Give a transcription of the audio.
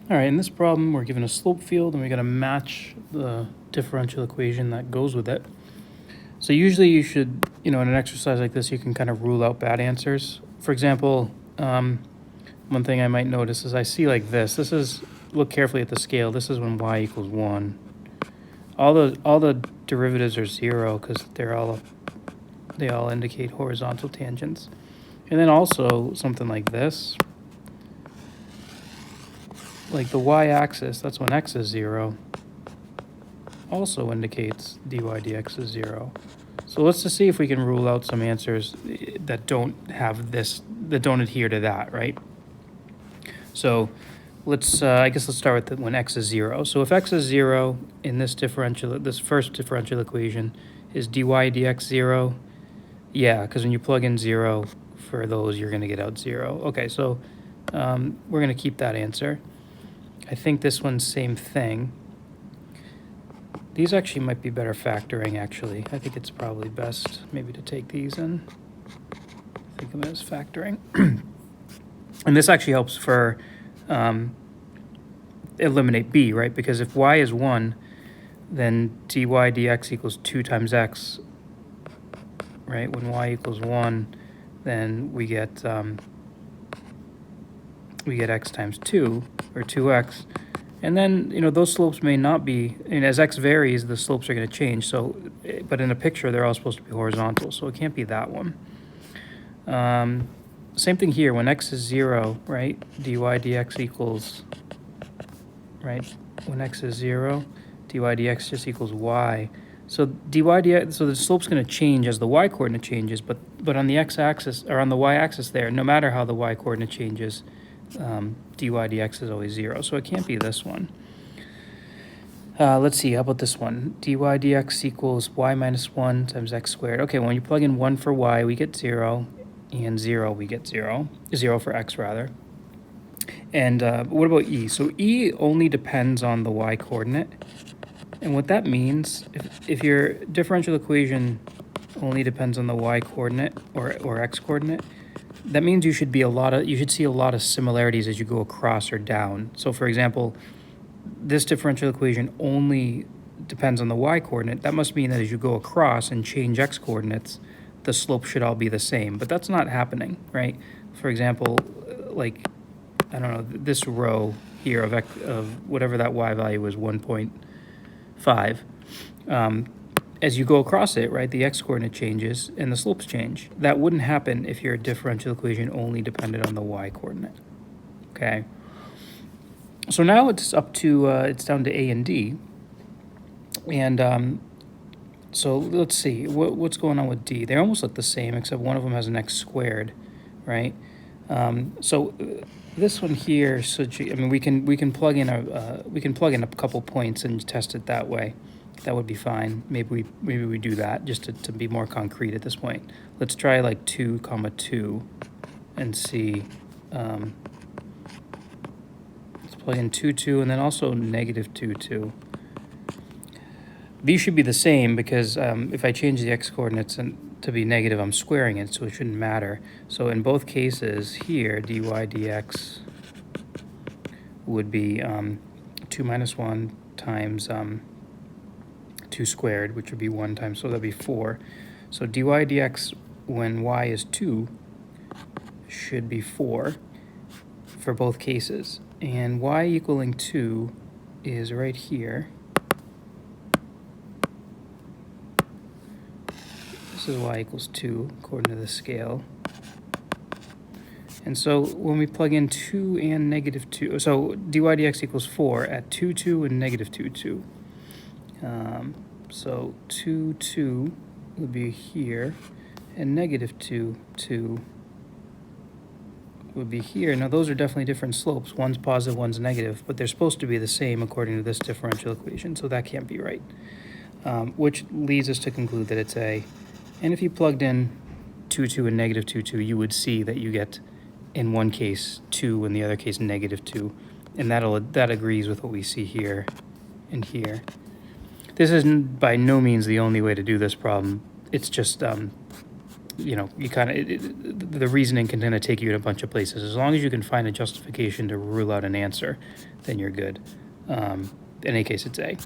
All right, in this problem, we're given a slope field and we got to match the differential equation that goes with it. So usually you should, in an exercise like this, you can kind of rule out bad answers. For example, one thing I might notice is I see like this. This is, look carefully at the scale. This is when y equals 1. All the derivatives are 0 because they all indicate horizontal tangents. And then also something like this. Like the y-axis, that's when x is 0, also indicates dy dx is 0. So let's just see if we can rule out some answers that don't have this, that don't adhere to that, right? So I guess let's start with when x is 0. So if x is 0 in this first differential equation, is dy dx 0? Yeah, because when you plug in 0 for those, you're going to get out 0. Okay, so we're going to keep that answer. I think this one's same thing. These actually might be better factoring, actually. I think it's probably best maybe to take these and think of it as factoring. And this actually helps for eliminate b, right? Because if y is 1, then dy dx equals 2 times x, right? When y equals 1, then we get x times 2, or 2x. And then, those slopes may not be, and as x varies, the slopes are going to change. So, but in a picture, they're all supposed to be horizontal, so it can't be that one. Same thing here, when x is 0, right? dy dx equals, right? When x is 0, dy dx just equals y. So dy dx, so the slope's going to change as the y coordinate changes, but on the x-axis, or on the y-axis there, no matter how the y coordinate changes, dy dx is always 0, so it can't be this one. Let's see, how about this one? Dy dx equals y minus 1 times x squared. Okay, when you plug in 1 for y, we get 0, and 0, we get 0. 0 for x, rather. And what about e? So e only depends on the y coordinate. And what that means, if your differential equation only depends on the y coordinate or x coordinate, that means you should see a lot of similarities as you go across or down. So for example, this differential equation only depends on the y coordinate. That must mean that as you go across and change x coordinates, the slope should all be the same. But that's not happening, right? For example, like, I don't know, this row here of whatever that y value is, 1.5. As you go across it, right, the x-coordinate changes and the slopes change. That wouldn't happen if your differential equation only depended on the y-coordinate, okay? So now it's up to, it's down to a and d. And so let's see, what's going on with d? They almost look the same, except one of them has an x squared, right? So this one here, we can plug in a couple points and test it that way. That would be fine. Maybe we do that just to be more concrete at this point. Let's try like 2, 2 and see. Let's plug in 2, 2, and then also negative 2, 2. These should be the same because if I change the x-coordinates to be negative, I'm squaring it, so it shouldn't matter. So in both cases here, dy dx would be 2 minus 1 times 2 squared, which would be 1 times, so that'd be 4. So dy dx when y is 2 should be 4 for both cases. And y equaling 2 is right here. This is y equals 2 according to the scale. And so when we plug in 2 and negative 2, so dy dx equals 4 at 2, 2 and negative 2, 2. So 2, 2 would be here, and negative 2, 2 would be here. Now those are definitely different slopes. One's positive, one's negative, but they're supposed to be the same according to this differential equation, so that can't be right. Which leads us to conclude that it's A. And if you plugged in 2, 2 and negative 2, 2, you would see that you get, in one case, 2, in the other case, negative 2. And that agrees with what we see here and here. This isn't by no means the only way to do this problem. It's just you know, you kind of, the reasoning can kind of take you in a bunch of places. As long as you can find a justification to rule out an answer, then you're good. In any case, it's A.